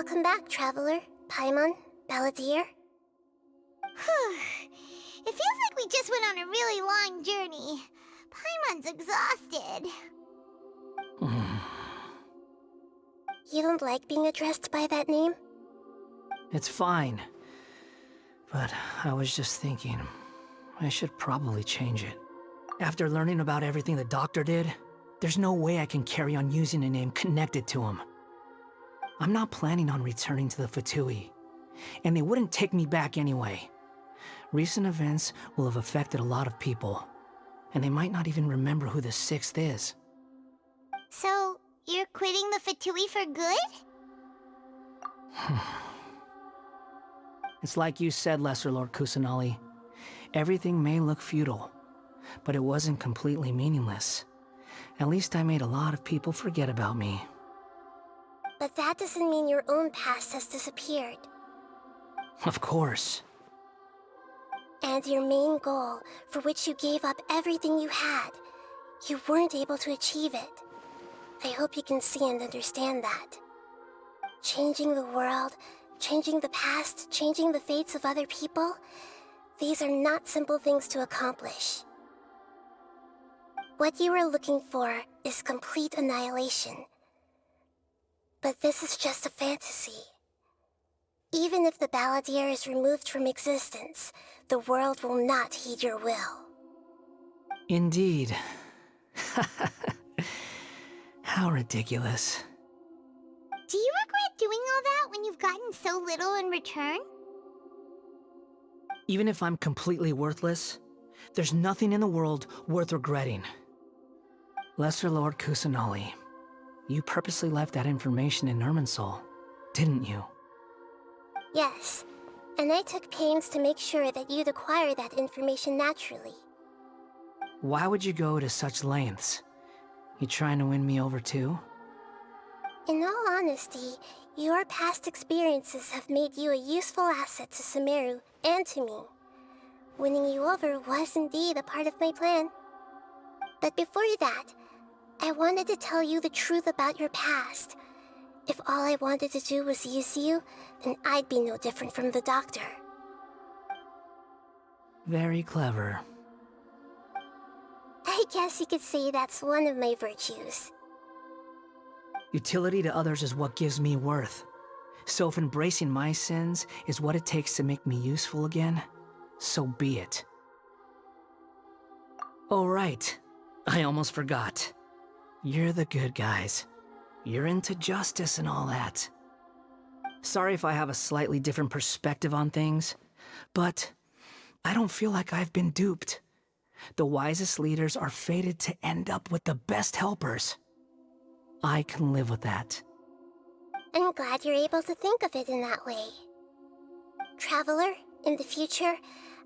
Welcome back, Traveler, Paimon, Balladeer. It feels like we just went on a really long journey. Paimon's exhausted. You don't like being addressed by that name? It's fine. But I was just thinking, I should probably change it. After learning about everything the doctor did, there's no way I can carry on using a name connected to him. I'm not planning on returning to the Fatui, and they wouldn't take me back anyway. Recent events will have affected a lot of people, and they might not even remember who the Sixth is. So, you're quitting the Fatui for good? It's like you said, Lesser Lord Kusanali. Everything may look futile, but it wasn't completely meaningless. At least I made a lot of people forget about me. But that doesn't mean your own past has disappeared. Of course. And your main goal, for which you gave up everything you had, you weren't able to achieve it. I hope you can see and understand that. Changing the world, changing the past, changing the fates of other people, these are not simple things to accomplish. What you were looking for is complete annihilation. But this is just a fantasy. Even if the Balladeer is removed from existence, the world will not heed your will. Indeed. How ridiculous. Do you regret doing all that when you've gotten so little in return? Even if I'm completely worthless, there's nothing in the world worth regretting. Lesser Lord Kusanali, you purposely left that information in Irminsul, didn't you? Yes, and I took pains to make sure that you'd acquire that information naturally. Why would you go to such lengths? You trying to win me over too? In all honesty, your past experiences have made you a useful asset to Sumeru and to me. Winning you over was indeed a part of my plan. But before that, I wanted to tell you the truth about your past. If all I wanted to do was use you, then I'd be no different from the doctor. Very clever. I guess you could say that's one of my virtues. Utility to others is what gives me worth. So if embracing my sins is what it takes to make me useful again, so be it. Oh right, I almost forgot. You're the good guys. You're into justice and all that. Sorry if I have a slightly different perspective on things, but I don't feel like I've been duped. The wisest leaders are fated to end up with the best helpers. I can live with that. I'm glad you're able to think of it in that way. Traveler, in the future,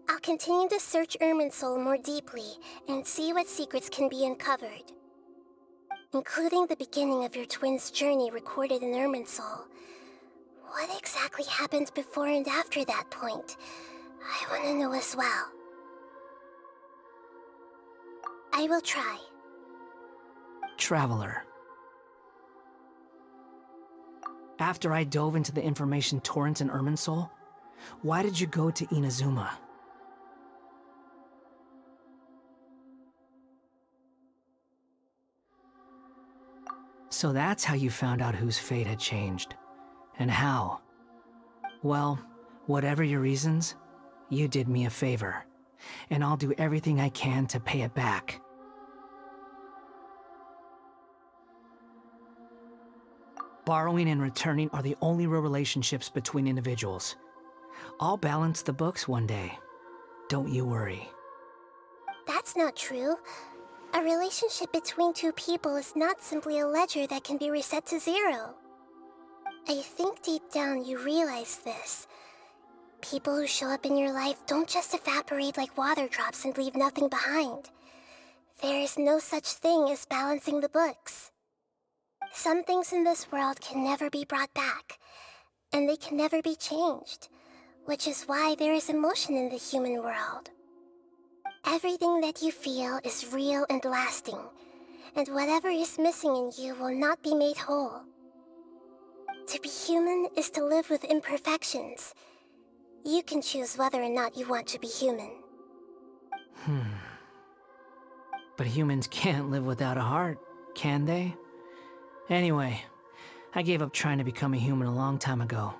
I'll continue to search Irminsul more deeply and see what secrets can be uncovered. Including the beginning of your twins' journey recorded in Irminsul. What exactly happened before and after that point? I want to know as well. I will try. Traveler. After I dove into the information torrents in Irminsul, why did you go to Inazuma? So that's how you found out whose fate had changed. And how. Well, whatever your reasons, you did me a favor. And I'll do everything I can to pay it back. Borrowing and returning are the only real relationships between individuals. I'll balance the books one day. Don't you worry. That's not true. A relationship between two people is not simply a ledger that can be reset to zero. I think deep down you realize this. People who show up in your life don't just evaporate like water drops and leave nothing behind. There is no such thing as balancing the books. Some things in this world can never be brought back, and they can never be changed, which is why there is emotion in the human world. Everything that you feel is real and lasting, and whatever is missing in you will not be made whole. To be human is to live with imperfections. You can choose whether or not you want to be human. But humans can't live without a heart, can they? Anyway, I gave up trying to become a human a long time ago.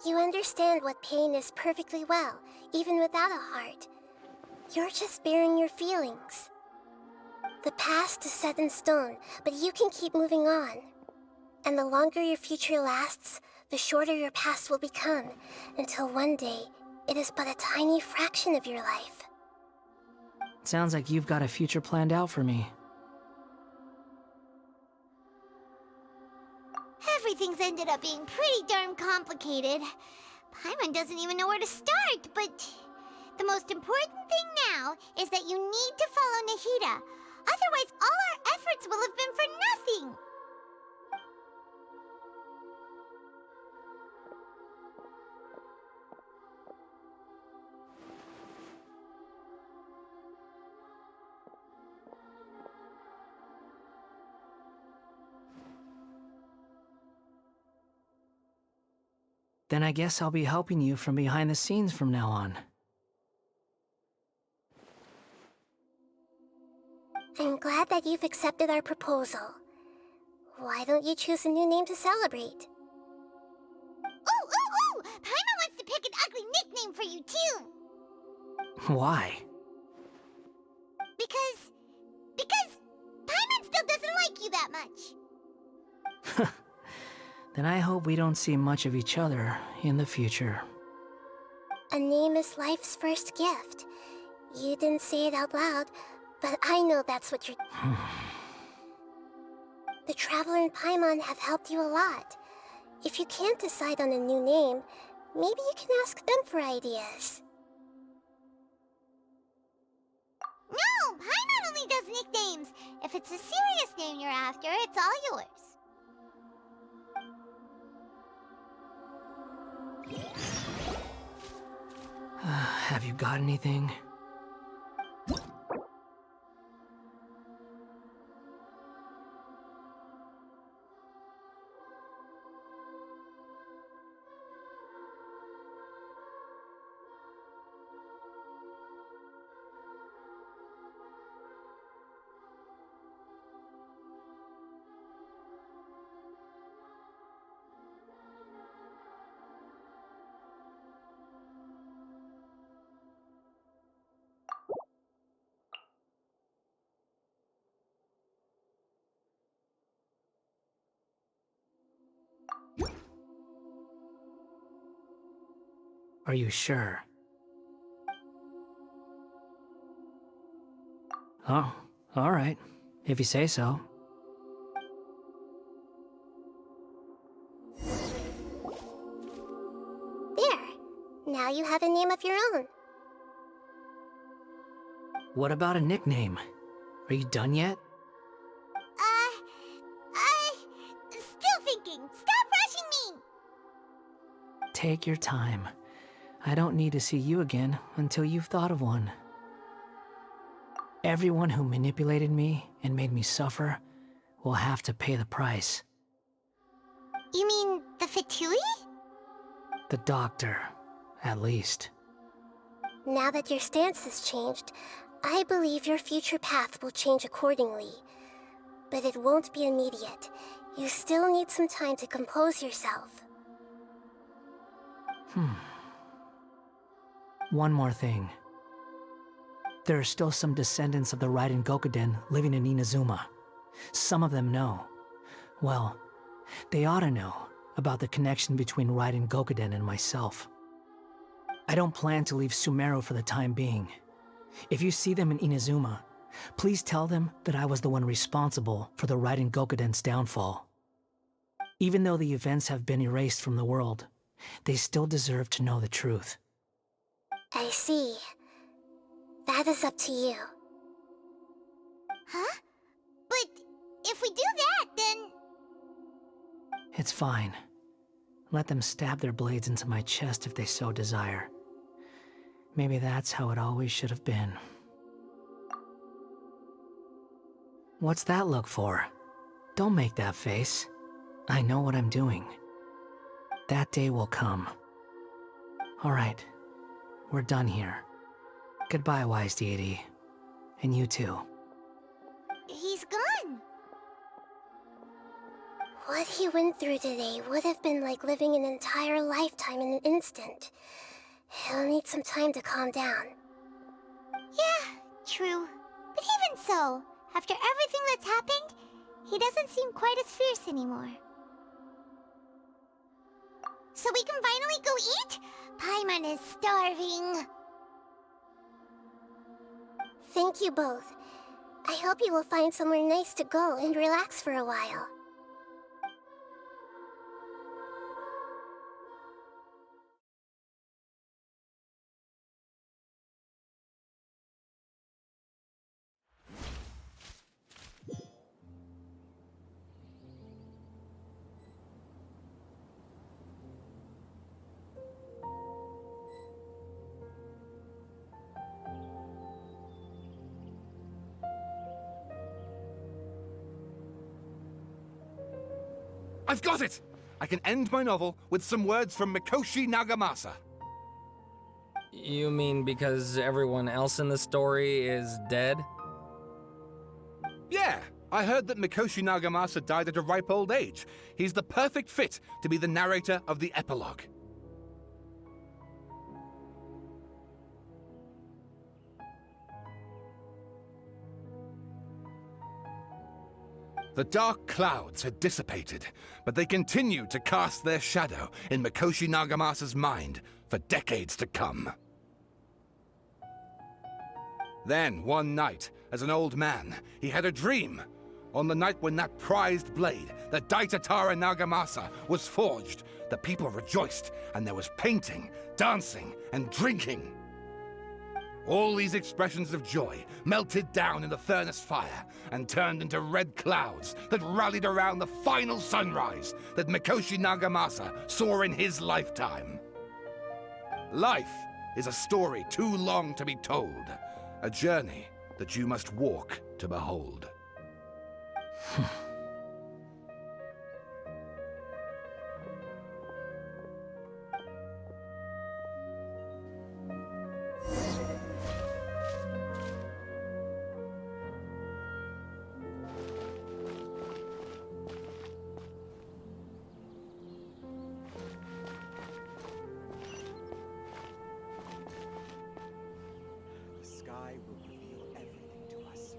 You understand what pain is perfectly well, even without a heart. You're just bearing your feelings. The past is set in stone, but you can keep moving on. And the longer your future lasts, the shorter your past will become, until one day, it is but a tiny fraction of your life. Sounds like you've got a future planned out for me. Everything's ended up being pretty darn complicated. Paimon doesn't even know where to start, but the most important thing now is that you need to follow Nahida. Otherwise, all our efforts will have been for nothing. Then I guess I'll be helping you from behind the scenes from now on. I'm glad that you've accepted our proposal. Why don't you choose a new name to celebrate? Ooh! Paimon wants to pick an ugly nickname for you, too. Why? Because Paimon still doesn't like you that much. Then I hope we don't see much of each other in the future. A name is life's first gift. You didn't say it out loud, but I know that's what you're... The Traveler and Paimon have helped you a lot. If you can't decide on a new name, maybe you can ask them for ideas. No, Paimon only does nicknames. If it's a serious name you're after, it's all yours. Have you got anything? Are you sure? Oh, all right. If you say so. There. Now you have a name of your own. What about a nickname? Are you done yet? Still thinking. Stop rushing me! Take your time. I don't need to see you again until you've thought of one. Everyone who manipulated me and made me suffer will have to pay the price. You mean the Fatui? The doctor, at least. Now that your stance has changed, I believe your future path will change accordingly. But it won't be immediate. You still need some time to compose yourself. One more thing. There are still some descendants of the Raiden Gokuden living in Inazuma. Some of them know. Well, they ought to know about the connection between Raiden Gokuden and myself. I don't plan to leave Sumeru for the time being. If you see them in Inazuma, please tell them that I was the one responsible for the Raiden Gokuden's downfall. Even though the events have been erased from the world, they still deserve to know the truth. I see. That is up to you. Huh? But if we do that, then... It's fine. Let them stab their blades into my chest if they so desire. Maybe that's how it always should have been. What's that look for? Don't make that face. I know what I'm doing. That day will come. Alright, we're done here. Goodbye, wise deity. And you too. He's gone. What he went through today would have been like living an entire lifetime in an instant. He'll need some time to calm down. Yeah, true. But even so, after everything that's happened, he doesn't seem quite as fierce anymore. So we can finally go eat? Paimon is starving. Thank you both. I hope you will find somewhere nice to go and relax for a while. I've got it! I can end my novel with some words from Mikoshi Nagamasa. You mean because everyone else in the story is dead? Yeah, I heard that Mikoshi Nagamasa died at a ripe old age. He's the perfect fit to be the narrator of the epilogue. The dark clouds had dissipated, but they continued to cast their shadow in Mikoshi Nagamasa's mind for decades to come. Then, one night, as an old man, he had a dream. On the night when that prized blade, the Daitatara Nagamasa, was forged, the people rejoiced, and there was painting, dancing, and drinking. All these expressions of joy melted down in the furnace fire and turned into red clouds that rallied around the final sunrise that Mikoshi Nagamasa saw in his lifetime. Life is a story too long to be told, a journey that you must walk to behold. The sky will reveal everything to us.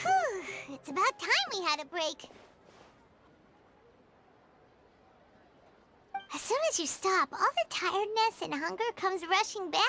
Whew, it's about time we had a break. As soon as you stop, all the tiredness and hunger comes rushing back.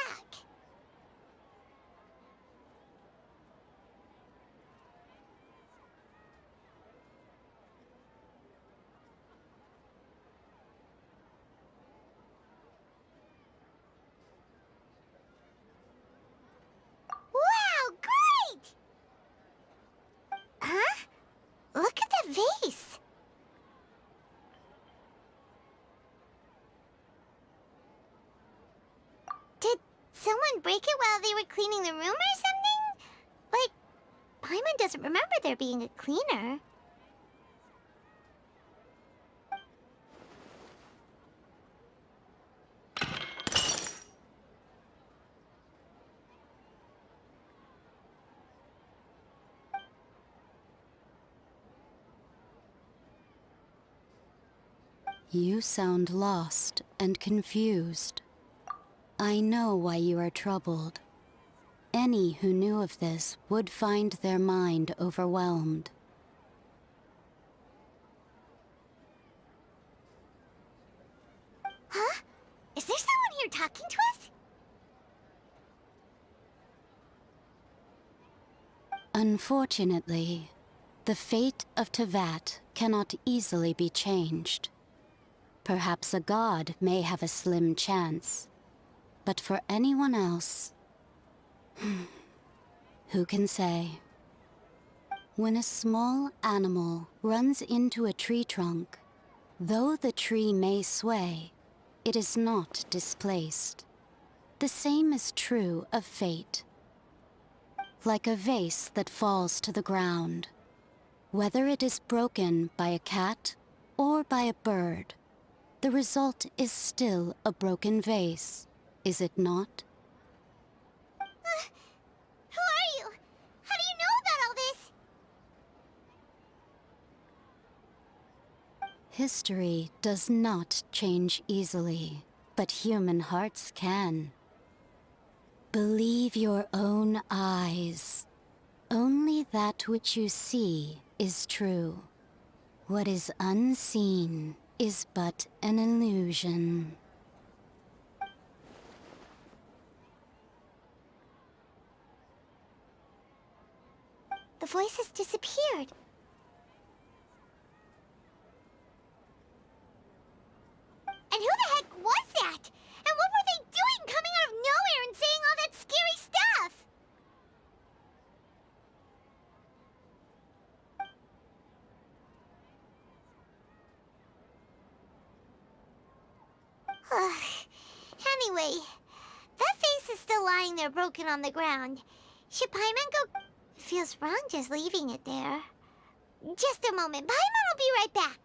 Did someone break it while they were cleaning the room or something? But Paimon doesn't remember there being a cleaner. You sound lost and confused. I know why you are troubled. Any who knew of this would find their mind overwhelmed. Huh? Is there someone here talking to us? Unfortunately, the fate of Tevat cannot easily be changed. Perhaps a god may have a slim chance, but for anyone else, who can say? When a small animal runs into a tree trunk, though the tree may sway, it is not displaced. The same is true of fate. Like a vase that falls to the ground, whether it is broken by a cat or by a bird, the result is still a broken vase, is it not? Who are you? How do you know about all this? History does not change easily, but human hearts can. Believe your own eyes. Only that which you see is true. What is unseen is but an illusion. The voice has disappeared. And who the heck was that? And what were they doing coming out of nowhere and saying all that scary stuff? Anyway, that face is still lying there broken on the ground. Should Paimon go... Feels wrong just leaving it there. Just a moment. Paimon will be right back.